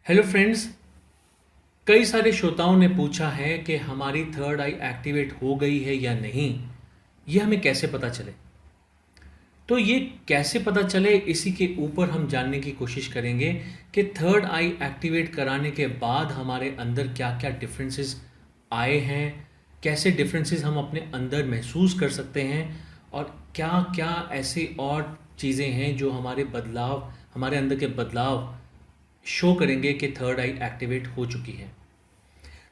Hello friends. कई सारे श्रोताओं ने पूछा है कि हमारी थर्ड आई एक्टिवेट हो गई है या नहीं। ये हमें कैसे पता चले? तो ये कैसे पता चले, इसी के ऊपर हम जानने की कोशिश करेंगे कि थर्ड आई एक्टिवेट कराने के बाद हमारे अंदर क्या क्या डिफरेंसेस आए हैं, कैसे डिफरेंसेस हम अपने अंदर महसूस कर सकते हैं, और क्या क्या ऐसी और चीज़ें हैं जो हमारे अंदर के बदलाव शो करेंगे कि थर्ड आई एक्टिवेट हो चुकी है।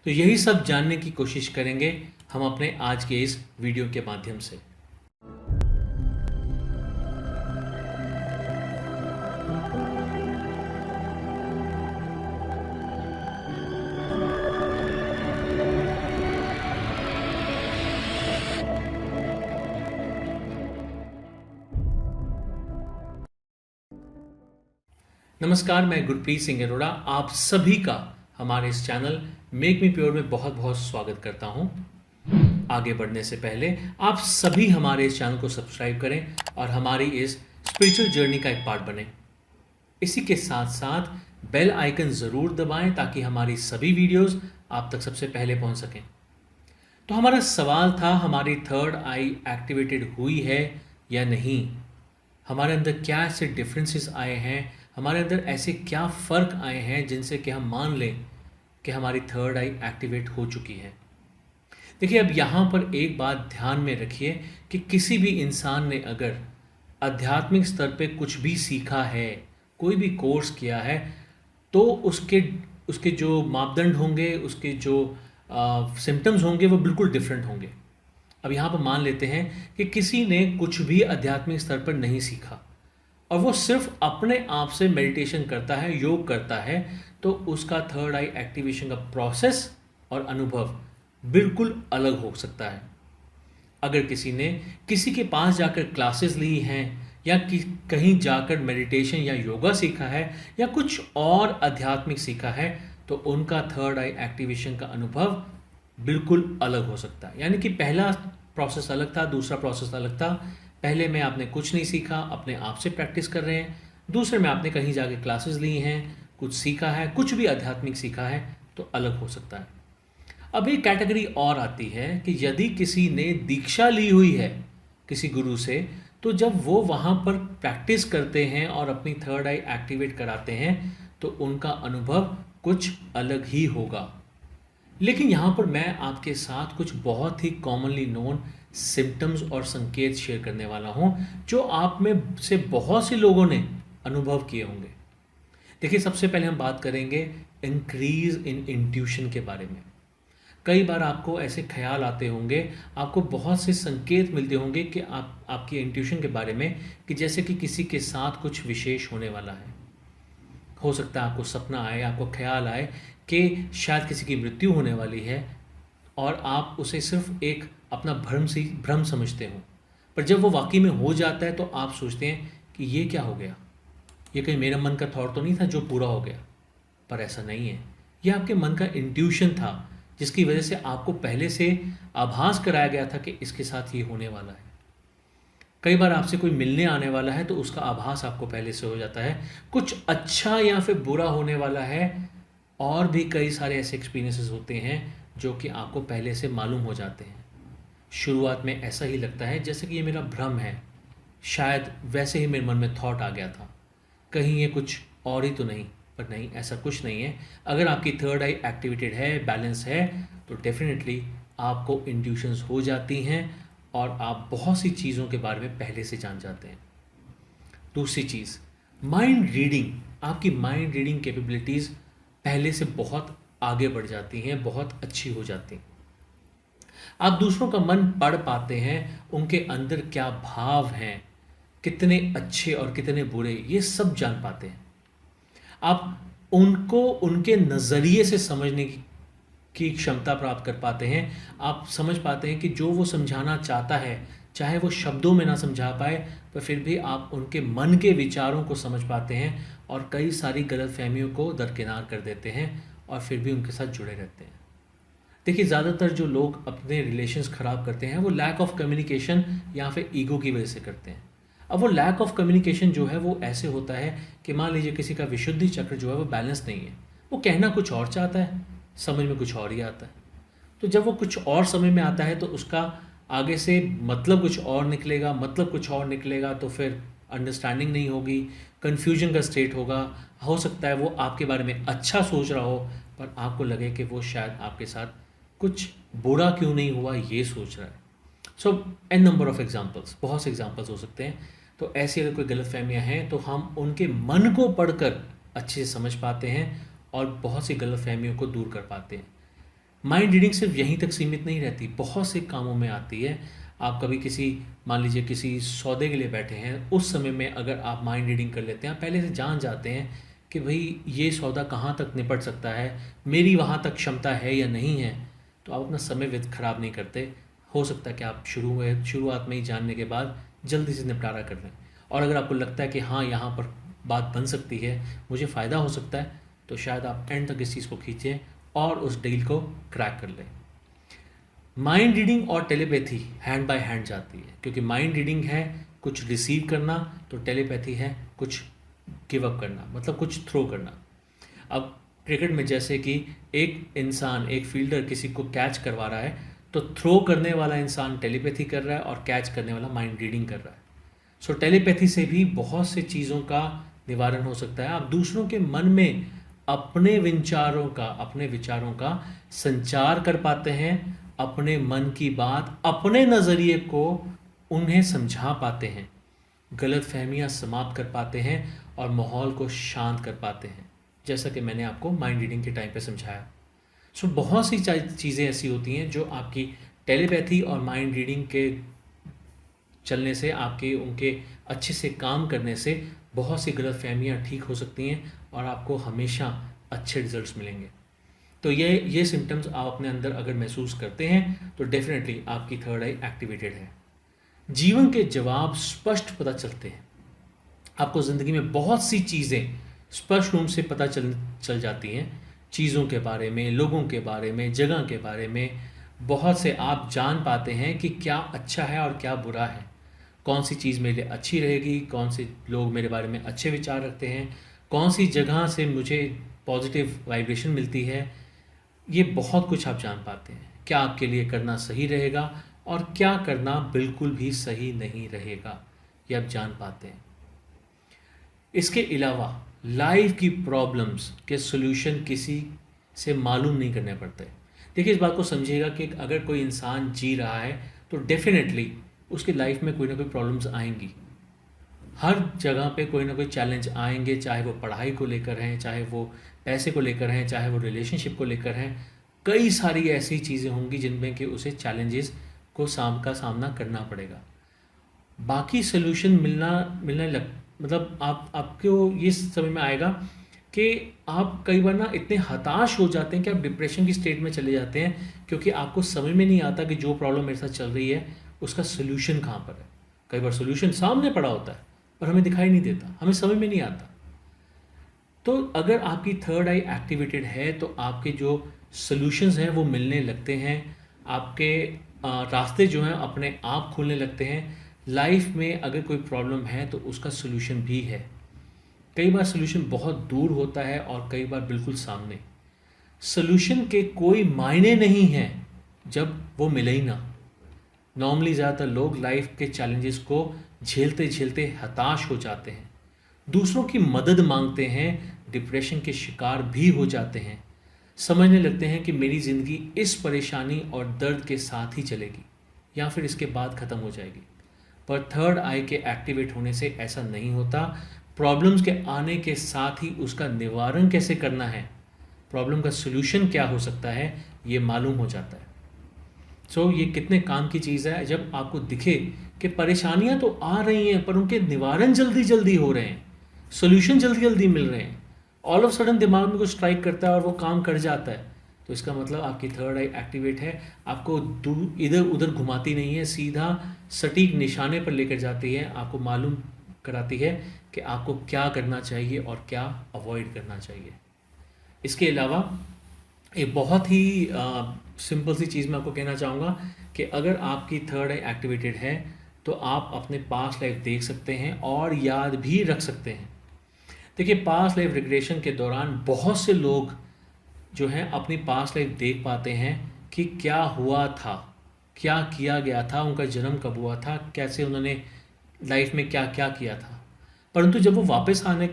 तो यही सब जानने की कोशिश करेंगे हम अपने आज के इस वीडियो के माध्यम से। नमस्कार, मैं गुरप्रीत सिंह अरोड़ा आप सभी का हमारे इस चैनल मेक मी प्योर में बहुत बहुत स्वागत करता हूं। आगे बढ़ने से पहले आप सभी हमारे इस चैनल को सब्सक्राइब करें और हमारी इस स्पिरिचुअल जर्नी का एक पार्ट बने। इसी के साथ साथ बेल आइकन ज़रूर दबाएं ताकि हमारी सभी वीडियोस आप तक सबसे पहले पहुंच सकें। तो हमारा सवाल था, हमारी थर्ड आई एक्टिवेटेड हुई है या नहीं? हमारे अंदर क्या ऐसे डिफरेंसेस आए हैं, हमारे अंदर ऐसे क्या फ़र्क आए हैं जिनसे कि हम मान लें कि हमारी थर्ड आई एक्टिवेट हो चुकी है। देखिए, अब यहाँ पर एक बात ध्यान में रखिए कि किसी भी इंसान ने अगर आध्यात्मिक स्तर पे कुछ भी सीखा है, कोई भी कोर्स किया है, तो उसके उसके जो मापदंड होंगे, उसके जो सिम्टम्स होंगे, वो बिल्कुल डिफरेंट होंगे। अब यहाँ पर मान लेते हैं कि किसी ने कुछ भी आध्यात्मिक स्तर पर नहीं सीखा और वो सिर्फ अपने आप से मेडिटेशन करता है, योग करता है, तो उसका थर्ड आई एक्टिवेशन का प्रोसेस और अनुभव बिल्कुल अलग हो सकता है। अगर किसी ने किसी के पास जाकर क्लासेस ली हैं या कहीं जाकर मेडिटेशन या योगा सीखा है या कुछ और आध्यात्मिक सीखा है, तो उनका थर्ड आई एक्टिवेशन का अनुभव बिल्कुल अलग हो सकता है। यानी कि पहला प्रोसेस अलग था, दूसरा प्रोसेस अलग था। पहले में आपने कुछ नहीं सीखा, अपने आप से प्रैक्टिस कर रहे हैं। दूसरे में आपने कहीं जाके क्लासेस ली हैं, कुछ सीखा है, कुछ भी आध्यात्मिक सीखा है, तो अलग हो सकता है। अब एक कैटेगरी और आती है कि यदि किसी ने दीक्षा ली हुई है किसी गुरु से, तो जब वो वहाँ पर प्रैक्टिस करते हैं और अपनी थर्ड आई एक्टिवेट कराते हैं, तो उनका अनुभव कुछ अलग ही होगा। लेकिन यहाँ पर मैं आपके साथ कुछ बहुत ही कॉमनली नोन सिम्टम्स और संकेत शेयर करने वाला हूँ, जो आप में से बहुत से लोगों ने अनुभव किए होंगे। देखिए, सबसे पहले हम बात करेंगे इंक्रीज इन इंट्यूशन के बारे में। कई बार आपको ऐसे ख्याल आते होंगे, आपको बहुत से संकेत मिलते होंगे कि आपकी इंट्यूशन के बारे में, कि जैसे कि किसी के साथ कुछ विशेष होने वाला है। हो सकता है आपको सपना आए, आपको ख्याल आए कि शायद किसी की मृत्यु होने वाली है और आप उसे सिर्फ एक अपना भ्रम समझते हो, पर जब वो वाकई में हो जाता है तो आप सोचते हैं कि ये क्या हो गया, ये कहीं मेरा मन का थॉट तो नहीं था जो पूरा हो गया। पर ऐसा नहीं है, ये आपके मन का इंट्यूशन था, जिसकी वजह से आपको पहले से आभास कराया गया था कि इसके साथ ये होने वाला है। कई बार आपसे कोई मिलने आने वाला है तो उसका आभास आपको पहले से हो जाता है, कुछ अच्छा या फिर बुरा होने वाला है। और भी कई सारे ऐसे एक्सपीरियंसेस होते हैं जो कि आपको पहले से मालूम हो जाते हैं। शुरुआत में ऐसा ही लगता है जैसे कि ये मेरा भ्रम है, शायद वैसे ही मेरे मन में थॉट आ गया था, कहीं ये कुछ और ही तो नहीं। पर नहीं, ऐसा कुछ नहीं है। अगर आपकी थर्ड आई एक्टिवेटेड है, बैलेंस है, तो डेफिनेटली आपको इंट्यूशंस हो जाती हैं और आप बहुत सी चीज़ों के बारे में पहले से जान जाते हैं। दूसरी चीज़, माइंड रीडिंग। आपकी माइंड रीडिंग कैपेबिलिटीज़ पहले से बहुत आगे बढ़ जाती हैं, बहुत अच्छी हो जाती हैं। आप दूसरों का मन पढ़ पाते हैं, उनके अंदर क्या भाव हैं, कितने अच्छे और कितने बुरे, ये सब जान पाते हैं। आप उनको उनके नज़रिए से समझने की क्षमता प्राप्त कर पाते हैं। आप समझ पाते हैं कि जो वो समझाना चाहता है, चाहे वो शब्दों में ना समझा पाए, पर फिर भी आप उनके मन के विचारों को समझ पाते हैं और कई सारी गलतफहमियों को दरकिनार कर देते हैं और फिर भी उनके साथ जुड़े रहते हैं। देखिए, ज़्यादातर जो लोग अपने रिलेशंस ख़राब करते हैं, वो लैक ऑफ कम्युनिकेशन या फिर ईगो की वजह से करते हैं। अब वो लैक ऑफ कम्युनिकेशन जो है वो ऐसे होता है कि मान लीजिए किसी का विशुद्धि चक्र जो है वो बैलेंस नहीं है, वो कहना कुछ और चाहता है, समझ में कुछ और ही आता है। तो जब वो कुछ और समझ में आता है तो उसका आगे से मतलब कुछ और निकलेगा, मतलब कुछ और निकलेगा, तो फिर अंडरस्टैंडिंग नहीं होगी, कन्फ्यूजन का स्टेट होगा। हो सकता है वो आपके बारे में अच्छा सोच रहा हो पर आपको लगे कि वो शायद आपके साथ कुछ बुरा क्यों नहीं हुआ ये सोच रहा है। सो एन नंबर ऑफ एग्जाम्पल्स, बहुत से एग्जाम्पल्स हो सकते हैं। तो ऐसी अगर कोई गलतफहमियां हैं तो हम उनके मन को पढ़कर अच्छे से समझ पाते हैं और बहुत सी गलतफहमियों को दूर कर पाते हैं। माइंड रीडिंग सिर्फ यहीं तक सीमित नहीं रहती, बहुत से कामों में आती है। आप कभी किसी, मान लीजिए किसी सौदे के लिए बैठे हैं, उस समय में अगर आप माइंड रीडिंग कर लेते हैं, आप पहले से जान जाते हैं कि भाई ये सौदा कहाँ तक निपट सकता है, मेरी वहाँ तक क्षमता है या नहीं है, तो आप अपना समय व्यर्थ खराब नहीं करते। हो सकता है कि आप शुरुआत में ही जानने के बाद जल्दी से निपटारा कर लें। और अगर आपको लगता है कि हाँ यहाँ पर बात बन सकती है, मुझे फ़ायदा हो सकता है, तो शायद आप एंड तक इस चीज़ को खींचें और उस डील को क्रैक कर लें। माइंड रीडिंग और टेलीपैथी हैंड बाय हैंड जाती है, क्योंकि माइंड रीडिंग है कुछ रिसीव करना, तो टेलीपैथी है कुछ गिव अप करना, मतलब कुछ थ्रो करना। अब क्रिकेट में जैसे कि एक इंसान, एक फील्डर किसी को कैच करवा रहा है, तो थ्रो करने वाला इंसान टेलीपैथी कर रहा है और कैच करने वाला माइंड रीडिंग कर रहा है। सो टेलीपैथी से भी बहुत से चीज़ों का निवारण हो सकता है। आप दूसरों के मन में अपने विचारों का संचार कर पाते हैं, अपने मन की बात, अपने नज़रिए को उन्हें समझा पाते हैं, गलतफहमियां समाप्त कर पाते हैं और माहौल को शांत कर पाते हैं, जैसा कि मैंने आपको माइंड रीडिंग के टाइम पे समझाया। सो बहुत सी चीज़ें ऐसी होती हैं जो आपकी टेलीपैथी और माइंड रीडिंग के चलने से, आपके उनके अच्छे से काम करने से बहुत सी गलतफहमियां ठीक हो सकती हैं और आपको हमेशा अच्छे रिजल्ट्स मिलेंगे। तो ये सिम्टम्स आप अपने अंदर अगर महसूस करते हैं तो डेफिनेटली आपकी थर्ड आई एक्टिवेटेड है। जीवन के जवाब स्पष्ट पता चलते हैं। आपको ज़िंदगी में बहुत सी चीज़ें स्पष्ट रूप से पता चल जाती हैं, चीज़ों के बारे में, लोगों के बारे में, जगह के बारे में। बहुत से आप जान पाते हैं कि क्या अच्छा है और क्या बुरा है, कौन सी चीज़ मेरे लिए अच्छी रहेगी, कौन से लोग मेरे बारे में अच्छे विचार रखते हैं, कौन सी जगह से मुझे पॉजिटिव वाइब्रेशन मिलती है। ये बहुत कुछ आप जान पाते हैं, क्या आपके लिए करना सही रहेगा और क्या करना बिल्कुल भी सही नहीं रहेगा, ये आप जान पाते हैं। इसके अलावा लाइफ की प्रॉब्लम्स के सॉल्यूशन किसी से मालूम नहीं करने पड़ते। देखिए, इस बात को समझिएगा कि अगर कोई इंसान जी रहा है तो डेफिनेटली उसकी लाइफ में कोई ना कोई प्रॉब्लम्स आएंगी। हर जगह पे कोई ना कोई चैलेंज आएंगे, चाहे वो पढ़ाई को लेकर हैं, चाहे वो पैसे को लेकर हैं, चाहे वो रिलेशनशिप को लेकर हैं। कई सारी ऐसी चीज़ें होंगी जिनमें कि उसे चैलेंजेस को सामना करना पड़ेगा। बाकी सोल्यूशन मिलने लग मतलब आपको ये समझ में आएगा कि आप कई बार ना इतने हताश हो जाते हैं कि आप डिप्रेशन की स्टेट में चले जाते हैं, क्योंकि आपको समझ में नहीं आता कि जो प्रॉब्लम मेरे साथ चल रही है उसका सोल्यूशन कहाँ पर है। कई बार सोल्यूशन सामने पड़ा होता है पर हमें दिखाई नहीं देता, हमें समझ में नहीं आता। तो अगर आपकी थर्ड आई एक्टिवेटेड है तो आपके जो सोल्यूशंस हैं वो मिलने लगते हैं, आपके रास्ते जो हैं अपने आप खुलने लगते हैं। लाइफ में अगर कोई प्रॉब्लम है तो उसका सोल्यूशन भी है। कई बार सोल्यूशन बहुत दूर होता है और कई बार बिल्कुल सामने। सोल्यूशन के कोई मायने नहीं हैं जब वो मिले ही ना। नॉर्मली ज़्यादातर लोग लाइफ के चैलेंजेस को झेलते झेलते हताश हो जाते हैं, दूसरों की मदद मांगते हैं, डिप्रेशन के शिकार भी हो जाते हैं, समझने लगते हैं कि मेरी ज़िंदगी इस परेशानी और दर्द के साथ ही चलेगी या फिर इसके बाद ख़त्म हो जाएगी। पर थर्ड आई के एक्टिवेट होने से ऐसा नहीं होता। प्रॉब्लम्स के आने के साथ ही उसका निवारण कैसे करना है, प्रॉब्लम का सोल्यूशन क्या हो सकता है, ये मालूम हो जाता है। सो ये कितने काम की चीज़ है जब आपको दिखे कि परेशानियां तो आ रही हैं पर उनके निवारण जल्दी जल्दी हो रहे हैं, सोल्यूशन जल्दी जल्दी मिल रहे हैं। ऑल ऑफ सडन दिमाग में कुछ स्ट्राइक करता है और वो काम कर जाता है, तो इसका मतलब आपकी थर्ड आई एक्टिवेट है। आपको इधर उधर घुमाती नहीं है, सीधा सटीक निशाने पर लेकर जाती है, आपको मालूम कराती है कि आपको क्या करना चाहिए और क्या अवॉइड करना चाहिए। इसके अलावा एक बहुत ही सिंपल सी चीज़ मैं आपको कहना चाहूँगा कि अगर आपकी थर्ड आई एक्टिवेटेड है तो आप अपने पास्ट लाइफ देख सकते हैं और याद भी रख सकते हैं। देखिए, पास्ट लाइफ रिग्रेशन के दौरान बहुत से लोग जो हैं अपनी पास्ट लाइफ देख पाते हैं कि क्या हुआ था, क्या किया गया था, उनका जन्म कब हुआ था, कैसे उन्होंने लाइफ में क्या क्या किया था। परंतु जब वो वापस आने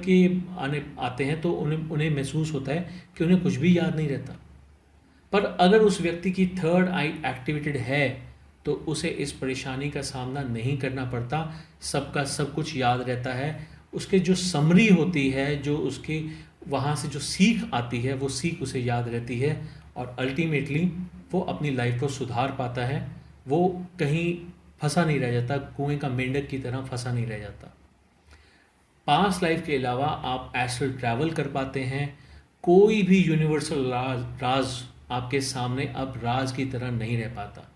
आते हैं तो उन्हें उन्हें महसूस होता है कि उन्हें कुछ भी याद नहीं रहता। पर अगर उस व्यक्ति की थर्ड आई एक्टिवेटेड है तो उसे इस परेशानी का सामना नहीं करना पड़ता, सबका सब कुछ याद रहता है। उसके जो समरी होती है, जो उसके वहाँ से जो सीख आती है, वो सीख उसे याद रहती है और अल्टीमेटली वो अपनी लाइफ को सुधार पाता है। वो कहीं फंसा नहीं रह जाता, कुएं का मेंढक की तरह फंसा नहीं रह जाता। पास्ट लाइफ के अलावा आप एस्ट्रल ट्रैवल कर पाते हैं। कोई भी यूनिवर्सल राज आपके सामने अब राज की तरह नहीं रह पाता।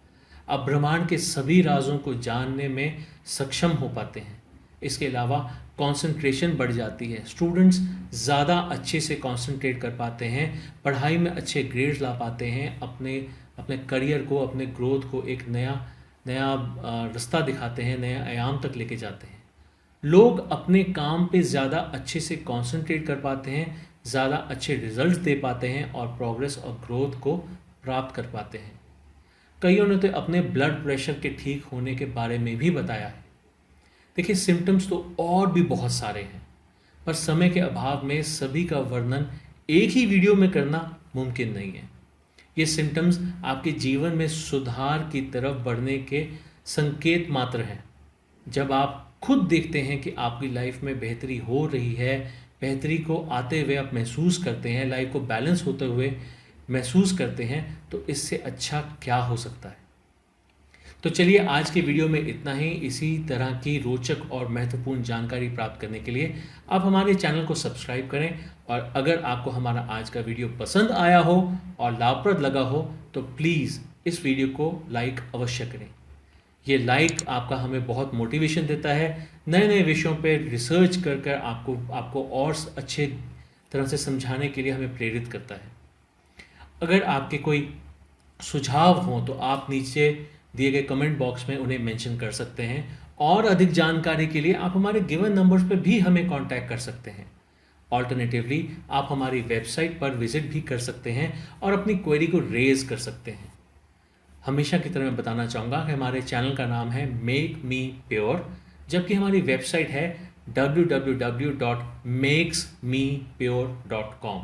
आप ब्रह्मांड के सभी राजों को जानने में सक्षम हो पाते हैं। इसके अलावा कंसंट्रेशन बढ़ जाती है, स्टूडेंट्स ज़्यादा अच्छे से कंसंट्रेट कर पाते हैं, पढ़ाई में अच्छे ग्रेड्स ला पाते हैं, अपने अपने करियर को, अपने ग्रोथ को एक नया नया रास्ता दिखाते हैं, नया आयाम तक लेके जाते हैं। लोग अपने काम पे ज़्यादा अच्छे से कंसंट्रेट कर पाते हैं, ज़्यादा अच्छे रिजल्ट्स दे पाते हैं और प्रोग्रेस और ग्रोथ को प्राप्त कर पाते हैं। कईयों ने तो अपने ब्लड प्रेशर के ठीक होने के बारे में भी बताया है। देखिए, सिम्टम्स तो और भी बहुत सारे हैं, पर समय के अभाव में सभी का वर्णन एक ही वीडियो में करना मुमकिन नहीं है। ये सिम्टम्स आपके जीवन में सुधार की तरफ बढ़ने के संकेत मात्र हैं। जब आप खुद देखते हैं कि आपकी लाइफ में बेहतरी हो रही है, बेहतरी को आते हुए आप महसूस करते हैं, लाइफ को बैलेंस होते हुए महसूस करते हैं, तो इससे अच्छा क्या हो सकता है। तो चलिए, आज के वीडियो में इतना ही। इसी तरह की रोचक और महत्वपूर्ण जानकारी प्राप्त करने के लिए आप हमारे चैनल को सब्सक्राइब करें, और अगर आपको हमारा आज का वीडियो पसंद आया हो और लाभप्रद लगा हो तो प्लीज़ इस वीडियो को लाइक अवश्य करें। ये लाइक आपका हमें बहुत मोटिवेशन देता है, नए नए विषयों पर रिसर्च कर कर आपको और अच्छे तरह से समझाने के लिए हमें प्रेरित करता है। अगर आपके कोई सुझाव हों तो आप नीचे दिए गए कमेंट बॉक्स में उन्हें मेंशन कर सकते हैं, और अधिक जानकारी के लिए आप हमारे गिवन नंबर्स पर भी हमें कांटेक्ट कर सकते हैं। ऑल्टरनेटिवली आप हमारी वेबसाइट पर विजिट भी कर सकते हैं और अपनी क्वेरी को रेज कर सकते हैं। हमेशा की तरह मैं बताना चाहूँगा कि हमारे चैनल का नाम है मेक मी प्योर, जबकि हमारी वेबसाइट है www.makesmepure.com।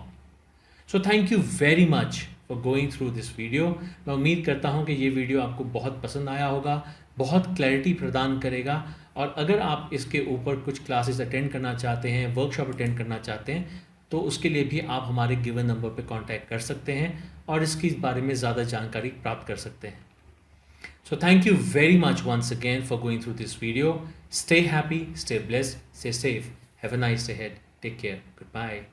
So thank you very much for going through this video. मैं उम्मीद करता हूँ कि ये वीडियो आपको बहुत पसंद आया होगा, बहुत क्लैरिटी प्रदान करेगा। और अगर आप इसके ऊपर कुछ क्लासेस अटेंड करना चाहते हैं, वर्कशॉप अटेंड करना चाहते हैं, तो उसके लिए भी आप हमारे गिवन नंबर पर कांटेक्ट कर सकते हैं और इसके बारे में ज़्यादा जानकारी प्राप्त कर सकते हैं। So thank you very much once again for going through this video. Stay happy, stay blessed, stay safe, have a nice day ahead, take care, good bye.